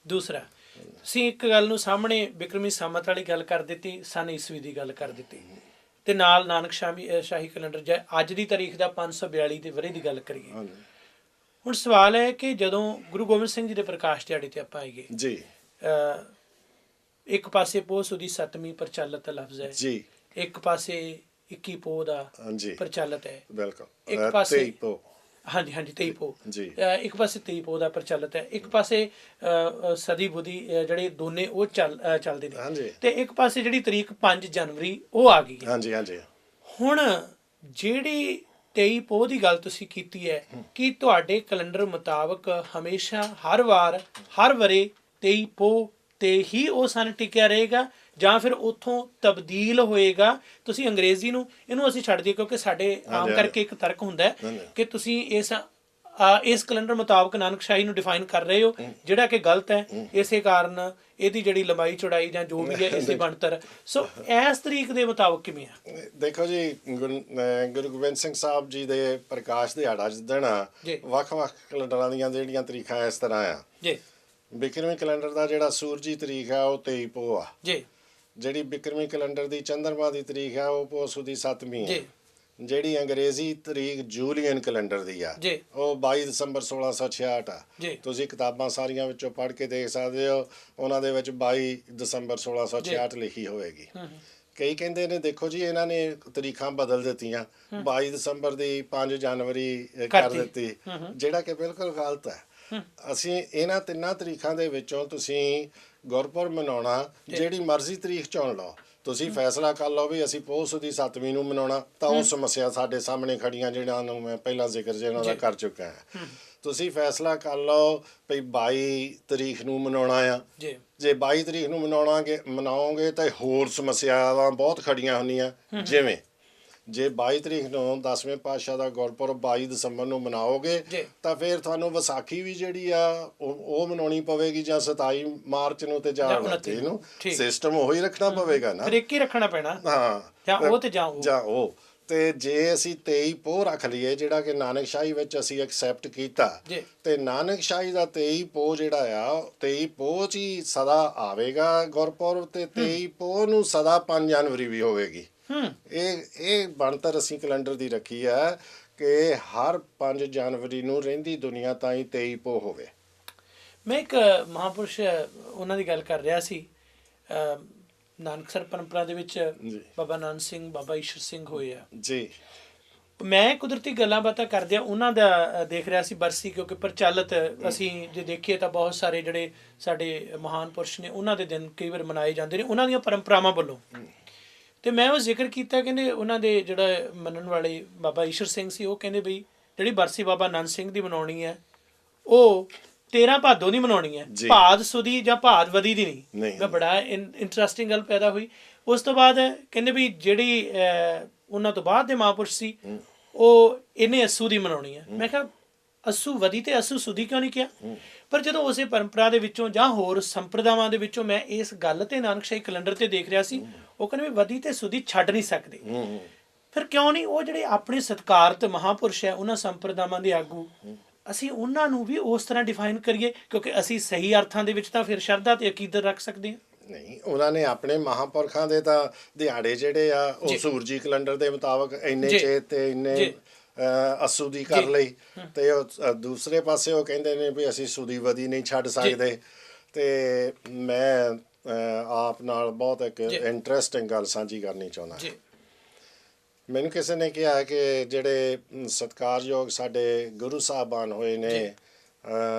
ਦੂਸਰਾ ਅਸੀਂ ਇੱਕ ਗੱਲ ਨੂੰ ਸਾਹਮਣੇ ਬਿਕਰਮੀ ਸੰਮਤ ਵਾਲੀ ਗੱਲ ਕਰ ਦਿੱਤੀ, ਸਨ ਈਸਵੀ ਦੀ ਗੱਲ ਕਰ ਦਿੱਤੀ, ਤੇ ਨਾਲ ਨਾਨਕ ਸ਼ਾਹੀ ਕੈਲੰਡਰ ਜੇ ਅੱਜ ਦੀ ਤਾਰੀਖ ਦਾ 542 ਦੇ ਵਰ੍ਹੇ ਦੀ ਗੱਲ ਕਰੀਏ। ਹੁਣ ਸਵਾਲ ਹੈ ਕਿ ਜਦੋਂ ਗੁਰੂ ਗੋਬਿੰਦ ਸਿੰਘ ਜੀ ਦੇ ਪ੍ਰਕਾਸ਼ ਦਿਹਾੜੇ ਤੇ ਆਪਾਂ ਆਈਏ ਜੀ, ਇੱਕ ਪਾਸੇ ਪੋਹ ਸੁਦੀ 7ਵੀਂ ਪ੍ਰਚਲਿਤ ਲਫ਼ਜ਼ ਹੈ ਜੀ, ਇੱਕ ਪਾਸੇ 21 ਪੋਹ ਦਾ ਪ੍ਰਚਲਿਤ ਹੈ, ਬਿਲਕੁਲ ਇੱਕ ਪਾਸੇ ਹਾਂਜੀ 23 ਪੋਹ ਜੀ, ਇੱਕ ਪਾਸੇ 23 ਪੋਹ ਦਾ ਪ੍ਰਚਲਿਤ ਹੈ, ਇੱਕ ਪਾਸੇ ਸਦੀ ਬੁੱਧੀ ਜਿਹੜੇ ਦੋਨੇ ਉਹ ਚੱਲਦੇ ਨੇ, ਤੇ ਇੱਕ ਪਾਸੇ ਜਿਹੜੀ ਤਰੀਕ 5 ਜਨਵਰੀ ਉਹ ਆ ਗਈ ਹੈ। ਹੁਣ ਜਿਹੜੀ 23 ਪੋਹ ਦੀ ਗੱਲ ਤੁਸੀਂ ਕੀਤੀ ਹੈ, ਕਿ ਤੁਹਾਡੇ ਕੈਲੰਡਰ ਮੁਤਾਬਕ ਹਮੇਸ਼ਾ ਹਰ ਵਾਰ ਹਰ ਵਰੇ 23 ਪੋਹ ਤੇ ਹੀ ਉਹ ਸਨ ਟਿਕਿਆ ਰਹੇਗਾ, ਜਾਂ ਫਿਰ ਉੱਥੋਂ ਤਬਦੀਲ ਹੋਏਗਾ? ਤੁਸੀਂ ਅੰਗਰੇਜ਼ੀ ਨੂੰ ਇਹਨੂੰ ਅਸੀਂ ਛੱਡ ਦਈਏ, ਕਿਉਂਕਿ ਸਾਡੇ ਆਮ ਕਰਕੇ ਇੱਕ ਤਰਕ ਹੁੰਦਾ ਕਿ ਤੁਸੀਂ ਇਸ ਕੈਲੰਡਰ ਮੁਤਾਬਕ ਨਾਨਕਸ਼ਾਹੀ ਨੂੰ ਡਿਫਾਈਨ ਕਰ ਰਹੇ ਹੋ, ਜਿਹੜਾ ਕਿ ਗਲਤ ਹੈ। ਇਸੇ ਕਾਰਨ ਇਹਦੀ ਜਿਹੜੀ ਲੰਬਾਈ ਚੌੜਾਈ ਜਾਂ ਜੋ ਵੀ ਹੈ ਇਸੇ ਬਣਤਰ, ਸੋ ਇਸ ਤਰੀਕ ਦੇ ਮੁਤਾਬਕ ਕਿਵੇਂ ਆ? ਦੇਖੋ ਜੀ, ਗੁਰੂ ਗੋਬਿੰਦ ਸਿੰਘ ਸਾਹਿਬ ਜੀ ਦੇ ਪ੍ਰਕਾਸ਼ ਦਿਹਾੜਾ ਜਿੱਦਣ ਵੱਖ-ਵੱਖ ਕੈਲੰਡਰਾਂ ਦੀਆਂ ਜਿਹੜੀਆਂ ਤਰੀਕਾਂ ਇਸ ਤਰ੍ਹਾਂ ਆ ਜੀ। ਬਿਕਰਮੀ ਕੈਲੰਡਰ ਦਾ ਜਿਹੜਾ ਸੂਰਜੀ ਤਰੀਕ ਆ ਉਹ 23 ਪੋਹ ਆ ਜੀ, ਜਿਹੜੀ ਬਿਕਰਮੀ ਕੈਲੰਡਰ ਦੀ ਚੰਦਰਮਾ ਦੀ ਤਰੀਕ ਆ ਉਹ ਪੋਹ ਸੁਦੀ 7ਵੀਂ ਆ, ਜਿਹੜੀ ਅੰਗਰੇਜ਼ੀ ਤਰੀਕ ਜੂਲੀਅਨ ਕੈਲੰਡਰ ਦੀ ਆ ਉਹ 22 ਦਸੰਬਰ 1666 ਆ। ਤੁਸੀਂ ਕਿਤਾਬਾਂ ਸਾਰੀਆਂ ਵਿੱਚੋਂ ਪੜ੍ਹ ਕੇ ਦੇਖ ਸਕਦੇ ਹੋ, ਉਹਨਾਂ ਦੇ ਵਿੱਚ 22 ਦਸੰਬਰ 1666 ਲਿਖੀ ਹੋਵੇਗੀ। ਕਈ ਕਹਿੰਦੇ ਨੇ ਦੇਖੋ ਜੀ ਇਹਨਾਂ ਨੇ ਤਰੀਕਾਂ ਬਦਲ ਦਿੱਤੀਆਂ, 22 ਦਸੰਬਰ ਦੀ 5 ਜਨਵਰੀ ਕਰ ਦਿੱਤੀ, ਜਿਹੜਾ ਕਿ ਬਿਲਕੁਲ ਗਲਤ ਹੈ। ਅਸੀਂ ਇਹਨਾਂ ਤਿੰਨਾਂ ਤਰੀਕਾਂ ਦੇ ਵਿੱਚੋਂ ਤੁਸੀਂ ਗੁਰਪੁਰਬ ਮਨਾਉਣਾ ਜਿਹੜੀ ਮਰਜ਼ੀ ਤਰੀਕ ਚੁਣ ਲਓ, ਤੁਸੀਂ ਫੈਸਲਾ ਕਰ ਲਓ ਵੀ ਅਸੀਂ ਪੋਹ ਸੁਦੀ 7ਵੀਂ ਨੂੰ ਮਨਾਉਣਾ, ਤਾਂ ਉਹ ਸਮੱਸਿਆ ਸਾਡੇ ਸਾਹਮਣੇ ਖੜੀਆਂ ਜਿਹੜਾਂ ਨੂੰ ਮੈਂ ਪਹਿਲਾਂ ਜ਼ਿਕਰ ਜਿਹਨਾਂ ਦਾ ਕਰ ਚੁੱਕਾ ਹਾਂ। ਤੁਸੀਂ ਫੈਸਲਾ ਕਰ ਲਓ ਵੀ 22 ਤਰੀਕ ਨੂੰ ਮਨਾਉਣਾ ਆ, ਜੇ 22 ਤਰੀਕ ਨੂੰ ਮਨਾਓਗੇ ਤਾਂ ਹੋਰ ਸਮੱਸਿਆਵਾਂ ਬਹੁਤ ਖੜੀਆਂ ਹੁੰਦੀਆਂ, ਜਿਵੇਂ ਜੇ 22 ਤਰੀਕ ਨੂੰ 10ਵੇਂ ਪਾਤਸ਼ਾਹ ਦਾ ਗੁਰਪੁਰਬ 22 ਦਸੰਬਰ ਨੂੰ ਮਨਾਓਗੇ ਤਾਂ ਫਿਰ ਤੁਹਾਨੂੰ ਵਿਸਾਖੀ ਵੀ ਜਿਹੜੀ ਆ ਉਹ ਮਨਾਉਣੀ ਪਵੇਗੀ, ਜਾਂ 27 ਮਾਰਚ ਨੂੰ ਤੇ ਜਾਂ 29 ਨੂੰ, ਸਿਸਟਮ ਉਹੀ ਰੱਖਣਾ ਪਵੇਗਾ ਨਾ, ਇੱਕ ਹੀ ਰੱਖਣਾ ਪੈਣਾ। ਹਾਂ, ਜਾਂ ਉਹ ਤੇ ਜੇ ਅਸੀਂ 23 ਪੋਹ ਰੱਖ ਲਈਏ ਜਿਹੜਾ ਕਿ ਨਾਨਕਸ਼ਾਹੀ ਵਿੱਚ ਅਸੀਂ ਐਕਸੈਪਟ ਕੀਤਾ, ਤੇ ਨਾਨਕਸ਼ਾਹੀ ਦਾ 23 ਪੋਹ ਜਿਹੜਾ ਆ 23 ਪੋਹ 'ਚ ਹੀ ਸਦਾ ਆਵੇਗਾ ਗੁਰਪੁਰਬ, ਤੇ 23 ਪੋਹ ਨੂੰ ਸਦਾ 5 ਜਨਵਰੀ ਵੀ ਹੋਵੇਗੀ। ਇਹ ਬਣਤਰ ਅਸੀਂ ਕੈਲੰਡਰ ਦੀ ਰੱਖੀ ਆ ਕਿ ਹਰ 5 ਜਨਵਰੀ ਨੂੰ ਰਹਿੰਦੀ ਦੁਨੀਆ ਤਾਈਂ 23 ਪੋਹ ਹੋਵੇ। ਮੈਂ ਇੱਕ ਮਹਾਂਪੁਰਸ਼ ਉਹਨਾਂ ਦੀ ਗੱਲ ਕਰ ਰਿਹਾ ਸੀ, ਨਾਨਕਸਰ ਪਰੰਪਰਾ ਦੇ ਵਿੱਚ ਬਾਬਾ ਨਾਨਕ ਸਿੰਘ, ਬਾਬਾ ਈਸ਼ਰ ਸਿੰਘ ਹੋਏ ਆ ਜੀ। ਮੈਂ ਕੁਦਰਤੀ ਗੱਲਾਂ ਬਾਤਾਂ ਕਰਦਿਆਂ ਉਹਨਾਂ ਦਾ ਦੇਖ ਰਿਹਾ ਸੀ ਬਰਸੀ, ਕਿਉਂਕਿ ਪ੍ਰਚਲਿਤ ਅਸੀਂ ਜੇ ਦੇਖੀਏ ਤਾਂ ਬਹੁਤ ਸਾਰੇ ਜਿਹੜੇ ਸਾਡੇ ਮਹਾਨ ਪੁਰਸ਼ ਨੇ ਉਹਨਾਂ ਦੇ ਦਿਨ ਕਈ ਵਾਰ ਮਨਾਏ ਜਾਂਦੇ ਨੇ ਉਹਨਾਂ ਦੀਆਂ ਪਰੰਪਰਾਵਾਂ ਵੱਲੋਂ। ਤੇ ਮੈਂ ਉਹ ਜ਼ਿਕਰ ਕੀਤਾ, ਕਹਿੰਦੇ ਉਹਨਾਂ ਦੇ ਜਿਹੜਾ ਮੰਨਣ ਵਾਲੇ ਬਾਬਾ ਈਸ਼ਰ ਸਿੰਘ ਸੀ, ਉਹ ਕਹਿੰਦੇ ਬਈ ਜਿਹੜੀ ਬਰਸੀ ਬਾਬਾ ਨੰਦ ਸਿੰਘ ਦੀ ਮਨਾਉਣੀ ਹੈ ਉਹ 13 ਭਾਦੋਂ ਦੀ ਮਨਾਉਣੀ ਹੈ, ਭਾਦ ਸੁਦੀ ਜਾਂ ਭਾਦਵਦੀ ਦੀ ਨਹੀਂ। ਬੜਾ ਇੰਟਰਸਟਿੰਗ ਗੱਲ ਪੈਦਾ ਹੋਈ। ਉਸ ਤੋਂ ਬਾਅਦ ਕਹਿੰਦੇ ਵੀ ਜਿਹੜੀ ਉਹਨਾਂ ਤੋਂ ਬਾਅਦ ਦੇ ਮਹਾਂਪੁਰਸ਼ ਸੀ ਉਹ ਇਹਨੇ ਅੱਸੂ ਦੀ ਮਨਾਉਣੀ ਹੈ। ਮੈਂ ਕਿਹਾ ਅੱਸੂ ਵਦੀ ਤੇ ਅੱਸੂ ਸੁਦੀ ਕਿਉਂ ਨਹੀਂ ਕਿਹਾ? ਪਰ ਜਦੋਂ ਉਸੇ ਪਰੰਪਰਾ ਦੇ ਵਿੱਚੋਂ ਜਾਂ ਹੋਰ ਸੰਪਰਦਾਵਾਂ ਦੇ ਵਿੱਚੋਂ ਮੈਂ ਇਸ ਗੱਲ ਤੇ ਨਾਨਕਸ਼ਾਹੀ ਕੈਲੰਡਰ ਤੇ ਦੇਖ ਰਿਹਾ ਸੀ, ਉਹ ਕਹਿੰਦੇ ਵੀ ਵਦੀ ਤੇ ਸੁਦੀ ਛੱਡ ਨਹੀਂ ਸਕਦੇ। ਫਿਰ ਕਿਉਂ ਨਹੀਂ? ਉਹ ਜਿਹੜੇ ਆਪਣੇ ਸਤਿਕਾਰਤ ਮਹਾਂਪੁਰਸ਼ ਹੈ, ਉਹਨਾਂ ਸੰਪਰਦਾਵਾਂ ਦੇ ਆਗੂ, ਅਸੀਂ ਉਹਨਾਂ ਨੂੰ ਵੀ ਉਸ ਤਰ੍ਹਾਂ ਡਿਫਾਈਨ ਕਰੀਏ, ਕਿਉਂਕਿ ਅਸੀਂ ਸਹੀ ਅਰਥਾਂ ਦੇ ਵਿੱਚ ਤਾਂ ਫਿਰ ਸ਼ਰਧਾ ਤੇ ਅਕੀਦਤ ਰੱਖ ਸਕਦੇ ਹਾਂ। ਨਹੀਂ, ਉਹਨਾਂ ਨੇ ਆਪਣੇ ਮਹਾਂਪੁਰਖਾਂ ਦੇ ਤਾਂ ਦਿਹਾੜੇ ਜਿਹੜੇ ਆ ਉਹ ਸੂਰਜੀ ਕੈਲੰਡਰ ਦੇ ਮੁਤਾਬਕ ਇੰਨੇ ਚੇਤ ਤੇ ਇੰਨੇ ਅੱਸੂ ਦੀ ਕਰ ਲਈ, ਤੇ ਉਹ ਦੂਸਰੇ ਪਾਸੇ ਉਹ ਕਹਿੰਦੇ ਨੇ ਵੀ ਅਸੀਂ ਸੁਦੀ ਵਦੀ ਨਹੀਂ ਛੱਡ ਸਕਦੇ। ਤੇ ਮੈਂ ਆਪ ਨਾਲ ਬਹੁਤ ਇੱਕ ਇੰਟਰਸਟਿੰਗ ਗੱਲ ਸਾਂਝੀ ਕਰਨੀ ਚਾਹੁੰਦਾ। ਮੈਨੂੰ ਕਿਸੇ ਨੇ ਕਿਹਾ ਕਿ ਜਿਹੜੇ ਸਤਿਕਾਰਯੋਗ ਸਾਡੇ ਗੁਰੂ ਸਾਹਿਬਾਨ ਹੋਏ ਨੇ,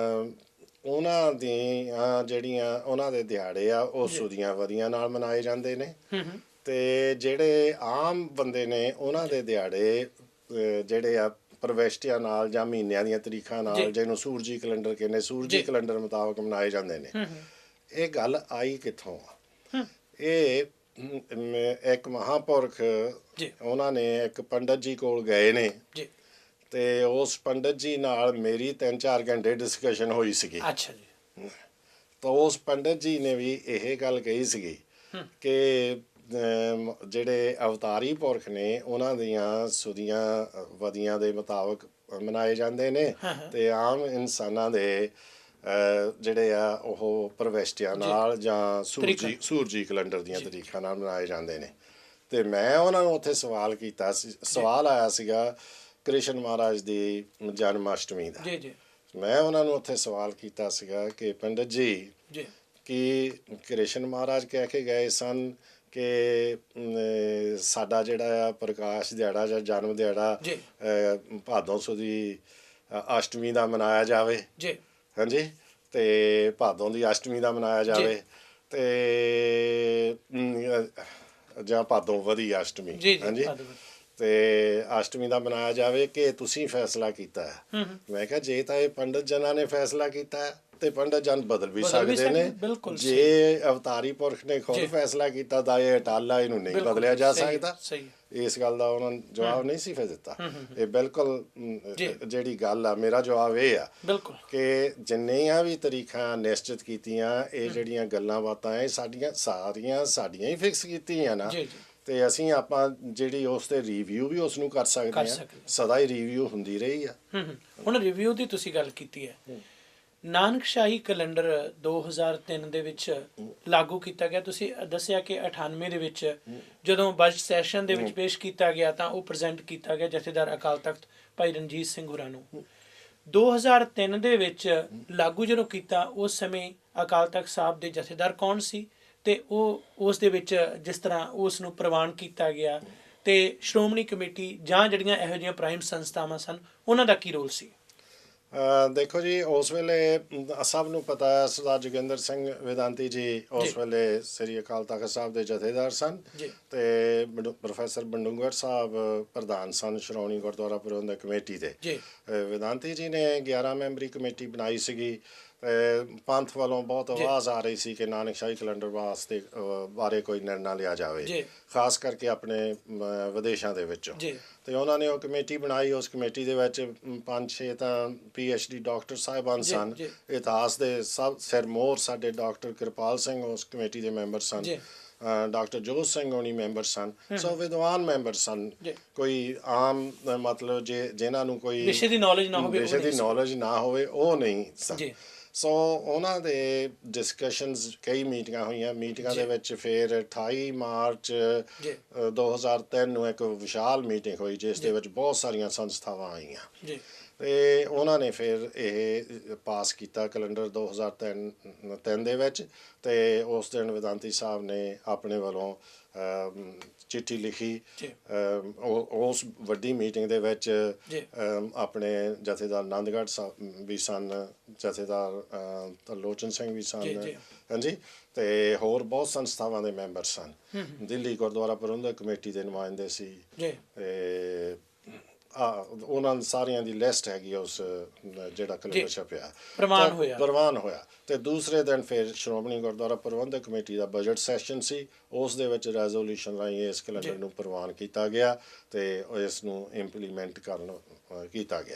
ਉਹਨਾਂ ਦੀਆਂ ਜਿਹੜੀਆਂ ਉਹਨਾਂ ਦੇ ਦਿਹਾੜੇ ਆ ਉਹ ਸੁਦੀਆਂ ਵਧੀਆਂ ਨਾਲ ਮਨਾਏ ਜਾਂਦੇ ਨੇ, ਤੇ ਜਿਹੜੇ ਆਮ ਬੰਦੇ ਨੇ ਉਹਨਾਂ ਦੇ ਦਿਹਾੜੇ ਜਿਹੜੇ ਆ ਪ੍ਰਵੈਸ਼ਟੀਆਂ ਨਾਲ ਜਾਂ ਮਹੀਨਿਆਂ ਦੀਆਂ ਤਰੀਕਾਂ ਨਾਲ, ਜਿਹਨੂੰ ਸੂਰਜੀ ਕੈਲੰਡਰ ਕਹਿੰਦੇ, ਸੂਰਜੀ ਕੈਲੰਡਰ ਮੁਤਾਬਕ ਮਨਾਏ ਜਾਂਦੇ ਨੇ। ਇਹ ਗੱਲ ਆਈ ਕਿੱਥੋਂ ਆ? ਇਹ ਇੱਕ ਮਹਾਂਪੁਰਖ ਉਹਨਾਂ ਨੇ ਇੱਕ ਪੰਡਤ ਜੀ ਕੋਲ ਗਏ ਨੇ, ਤੇ ਉਸ ਪੰਡਤ ਜੀ ਨਾਲ ਮੇਰੀ 3-4 ਘੰਟੇ ਡਿਸਕਸ਼ਨ ਹੋਈ ਸੀਗੀ। ਅੱਛਾ ਜੀ। ਤਾਂ ਉਸ ਪੰਡਤ ਜੀ ਨੇ ਵੀ ਇਹ ਗੱਲ ਕਹੀ ਸੀਗੀ ਕਿ ਜਿਹੜੇ ਅਵਤਾਰੀ ਪੁਰਖ ਨੇ ਉਹਨਾਂ ਦੀਆਂ ਸੁਦੀਆਂ ਵਦੀਆਂ ਦੇ ਮੁਤਾਬਕ ਮਨਾਏ ਜਾਂਦੇ ਨੇ, ਤੇ ਆਮ ਇਨਸਾਨਾਂ ਦੇ ਜਿਹੜੇ ਆ ਉਹ ਪ੍ਰਵਿਸ਼ਟੀਆਂ ਨਾਲ ਜਾਂ ਸੂਰਜੀ ਕੈਲੰਡਰ ਦੀਆਂ ਤਰੀਕਾਂ ਨਾਲ ਮਨਾਏ ਜਾਂਦੇ ਨੇ। ਤੇ ਮੈਂ ਉਹਨਾਂ ਨੂੰ ਉੱਥੇ ਸਵਾਲ ਕੀਤਾ ਸੀ, ਸਵਾਲ ਆਇਆ ਸੀਗਾ ਕ੍ਰਿਸ਼ਨ ਮਹਾਰਾਜ ਦੀ ਜਨਮ ਅਸ਼ਟਮੀ ਦਾ। ਮੈਂ ਉਹਨਾਂ ਨੂੰ ਉੱਥੇ ਸਵਾਲ ਕੀਤਾ ਸੀਗਾ ਕਿ ਪੰਡਿਤ ਜੀ ਕਿ ਕ੍ਰਿਸ਼ਨ ਮਹਾਰਾਜ ਕਹਿ ਕੇ ਗਏ ਸਨ ਕਿ ਸਾਡਾ ਜਿਹੜਾ ਆ ਪ੍ਰਕਾਸ਼ ਦਿਹਾੜਾ ਜਾਂ ਜਨਮ ਦਿਹਾੜਾ ਭਾਦੋਂ ਸੁਦੀ ਅਸ਼ਟਮੀ ਦਾ ਮਨਾਇਆ ਜਾਵੇ। ਹਾਂਜੀ, ਤੇ ਭਾਦੋਂ ਦੀ ਅਸ਼ਟਮੀ ਦਾ ਮਨਾਇਆ ਜਾਵੇ ਤੇ ਜਾਂ ਭਾਦੋਂ ਵਦੀ ਅਸ਼ਟਮੀ, ਹਾਂਜੀ, ਤੇ ਅਸ਼ਟਮੀ ਦਾ ਮਨਾਇਆ ਜਾਵੇ ਕਿ ਤੁਸੀਂ ਫੈਸਲਾ ਕੀਤਾ ਹੈ। ਮੈਂ ਕਿਹਾ ਜੇ ਤਾਂ ਇਹ ਪੰਡਿਤ ਜਨਾਂ ਨੇ ਫੈਸਲਾ ਕੀਤਾ ਹੈ ਤੇ ਪੰਡਿਤ ਜਨ ਬਦਲ ਵੀ ਸਕਦੇ ਨੇ। ਜੇ ਅਵਤਾਰੀ ਪੁਰਖ ਨੇ ਖੁਦ ਫੈਸਲਾ ਕੀਤਾ ਤਾਂ ਇਹ ਅਟਾਲਾ, ਇਹਨੂੰ ਨਹੀਂ ਬਦਲਿਆ ਜਾ ਸਕਦਾ। ਇਸ ਗੱਲ ਦਾ ਉਹਨਾਂ ਨੂੰ ਜਵਾਬ ਨਹੀਂ ਸੀ ਫਿਰ ਦਿੱਤਾ। ਇਹ ਬਿਲਕੁਲ ਜਿਹੜੀ ਗੱਲ ਆ, ਮੇਰਾ ਜਵਾਬ ਇਹ ਆ ਕਿ ਜਿੰਨੀਆਂ ਵੀ ਤਰੀਕਾਂ ਨਿਸ਼ਚਿਤ ਕੀਤੀਆਂ, ਇਹ ਜਿਹੜੀਆਂ ਗੱਲਾਂ ਬਾਤਾਂ ਇਹ ਸਾਰੀਆਂ ਸਾਡੀਆਂ ਹੀ ਫਿਕਸ ਕੀਤੀਆਂ ਨਾ। ਤੇ ਅਸੀਂ ਆਪਾਂ ਜਿਹੜੀ ਉਸ ਤੇ ਰਿਵਿਊ ਵੀ ਉਸ ਨੂੰ ਕਰ ਸਕਦੇ ਹਾਂ। ਸਦਾ ਹੀ ਰਿਵਿਊ ਹੁੰਦੀ ਰਹੀ ਆ। ਹੁਣ ਰਿਵਿਊ ਦੀ ਤੁਸੀਂ ਗੱਲ ਕੀਤੀ ਹੈ, ਨਾਨਕਸ਼ਾਹੀ ਕੈਲੰਡਰ 2003 ਦੇ ਵਿੱਚ ਲਾਗੂ ਕੀਤਾ ਗਿਆ। ਤੁਸੀਂ ਦੱਸਿਆ ਕਿ 98 ਦੇ ਵਿੱਚ ਜਦੋਂ ਬਜਟ ਸੈਸ਼ਨ ਦੇ ਵਿੱਚ ਪੇਸ਼ ਕੀਤਾ ਗਿਆ ਤਾਂ ਉਹ ਪ੍ਰੈਜ਼ੈਂਟ ਕੀਤਾ ਗਿਆ ਜਥੇਦਾਰ ਅਕਾਲ ਤਖਤ ਭਾਈ ਰਣਜੀਤ ਸਿੰਘ ਹੋਰਾਂ ਨੂੰ। 2003 ਦੇ ਵਿੱਚ ਲਾਗੂ ਜਦੋਂ ਕੀਤਾ, ਉਸ ਸਮੇਂ ਅਕਾਲ ਤਖਤ ਸਾਹਿਬ ਦੇ ਜਥੇਦਾਰ ਕੌਣ ਸੀ ਤੇ ਉਹ ਉਸ ਦੇ ਵਿੱਚ ਜਿਸ ਤਰ੍ਹਾਂ ਉਸ ਨੂੰ ਪ੍ਰਵਾਨ ਕੀਤਾ ਗਿਆ ਤੇ ਸ਼੍ਰੋਮਣੀ ਕਮੇਟੀ ਜਾਂ ਜਿਹੜੀਆਂ ਇਹੋ ਜਿਹੀਆਂ ਪ੍ਰਾਈਮ ਸੰਸਥਾਵਾਂ ਸਨ ਉਹਨਾਂ ਦਾ ਕੀ ਰੋਲ ਸੀ? ਦੇਖੋ ਜੀ, ਉਸ ਵੇਲੇ ਸਭ ਨੂੰ ਪਤਾ ਹੈ ਸਰਦਾਰ ਜੋਗਿੰਦਰ ਸਿੰਘ ਵੇਦਾਂਤੀ ਜੀ ਉਸ ਵੇਲੇ ਸ੍ਰੀ ਅਕਾਲ ਤਖਤ ਸਾਹਿਬ ਦੇ ਜਥੇਦਾਰ ਸਨ ਤੇ ਪ੍ਰੋਫੈਸਰ ਬੰਡੂੰਗਰ ਸਾਹਿਬ ਪ੍ਰਧਾਨ ਸਨ ਸ਼੍ਰੋਮਣੀ ਗੁਰਦੁਆਰਾ ਪ੍ਰਬੰਧਕ ਕਮੇਟੀ ਦੇ। ਵੇਦਾਂਤੀ ਜੀ ਨੇ 11 ਮੈਂਬਰੀ ਕਮੇਟੀ ਬਣਾਈ ਸੀਗੀ। ਪੰਥ ਵੱਲੋਂ ਬਹੁਤ ਆਵਾਜ਼ ਆ ਰਹੀ ਸੀ ਕਿ ਨਾਨਕਸ਼ਾਹੀ ਕੈਲੰਡਰ ਵਾਸਤੇ ਬਾਰੇ ਕੋਈ ਨਿਰਣਾ ਲਿਆ ਜਾਵੇ, ਖਾਸ ਕਰਕੇ ਆਪਣੇ ਵਿਦੇਸ਼ਾਂ ਦੇ ਵਿੱਚੋਂ। ਤੇ ਉਹਨਾਂ ਨੇ ਉਹ ਕਮੇਟੀ ਬਣਾਈ। ਉਸ ਕਮੇਟੀ ਦੇ ਵਿੱਚ 5-6 ਤਾਂ PhD ਡਾਕਟਰ ਸਾਹਿਬਾਨ ਸਨ। ਇਤਿਹਾਸ ਦੇ ਸਭ ਸਿਰਮੌਰ ਸਾਡੇ ਡਾਕਟਰ ਕਿਰਪਾਲ ਸਿੰਘ ਉਸ ਕਮੇਟੀ ਦੇ ਮੈਂਬਰ ਸਨ। ਡਾਕਟਰ ਜੋਤ ਸਿੰਘ ਹੋਣੀ ਮੈਂਬਰ ਸਨ। ਸੋ ਵਿਦਵਾਨ ਮੈਂਬਰ ਸਨ। ਕੋਈ ਆਮ ਮਤਲਬ ਜਿਨ੍ਹਾਂ ਨੂੰ ਕੋਈ ਵਿਸ਼ੇ ਦੀ ਨੌਲੇਜ ਨਾ ਹੋਵੇ ਉਹ ਨਹੀਂ ਸਨ। ਸੋ ਉਹਨਾਂ ਦੇ ਡਿਸਕਸ਼ਨਸ, ਕਈ ਮੀਟਿੰਗਾਂ ਹੋਈਆਂ। ਮੀਟਿੰਗਾਂ ਦੇ ਵਿੱਚ ਫਿਰ 28 ਮਾਰਚ 2003 ਨੂੰ ਇੱਕ ਵਿਸ਼ਾਲ ਮੀਟਿੰਗ ਹੋਈ ਜਿਸ ਦੇ ਵਿੱਚ ਬਹੁਤ ਸਾਰੀਆਂ ਸੰਸਥਾਵਾਂ ਆਈਆਂ ਤੇ ਉਹਨਾਂ ਨੇ ਫਿਰ ਇਹ ਪਾਸ ਕੀਤਾ ਕੈਲੰਡਰ 2003 ਦੇ ਵਿੱਚ। ਤੇ ਉਸ ਦਿਨ ਵੇਦਾਂਤੀ ਸਾਹਿਬ ਨੇ ਆਪਣੇ ਵੱਲੋਂ ਚਿੱਠੀ ਲਿਖੀ। ਉਸ ਵੱਡੀ ਮੀਟਿੰਗ ਦੇ ਵਿੱਚ ਆਪਣੇ ਜਥੇਦਾਰ ਆਨੰਦਗੜ੍ਹ ਸਾਹਿਬ ਵੀ ਸਨ, ਜਥੇਦਾਰ ਤਰਲੋਚਨ ਸਿੰਘ ਵੀ ਸਨ, ਹਾਂਜੀ, ਤੇ ਹੋਰ ਬਹੁਤ ਸੰਸਥਾਵਾਂ ਦੇ ਮੈਂਬਰ ਸਨ। ਦਿੱਲੀ ਗੁਰਦੁਆਰਾ ਪ੍ਰਬੰਧਕ ਕਮੇਟੀ ਦੇ ਨੁਮਾਇੰਦੇ ਸੀ। ਤੇ ਉਹਨਾਂ ਸਾਰਿਆਂ ਦੀ ਲਿਸਟ ਹੈਗੀ ਉਸ ਜਿਹੜਾ ਕੈਲੰਡਰ ਛਪਿਆ, ਪ੍ਰਵਾਨ ਹੋਇਆ। ਤੇ ਦੂਸਰੇ ਦਿਨ ਫਿਰ ਸ਼੍ਰੋਮਣੀ ਗੁਰਦੁਆਰਾ ਪ੍ਰਬੰਧਕ ਕਮੇਟੀ ਦਾ ਬਜਟ ਸੈਸ਼ਨ ਸੀ। ਉਸ ਦੇ ਵਿੱਚ ਰੈਜ਼ੋਲੂਸ਼ਨ ਰਾਹੀਂ ਇਸ ਕੈਲੰਡਰ ਨੂੰ ਪ੍ਰਵਾਨ ਕੀਤਾ ਗਿਆ ਤੇ ਇਸ ਨੂੰ ਇੰਪਲੀਮੈਂਟ ਕੀਤਾ ਗਿਆ।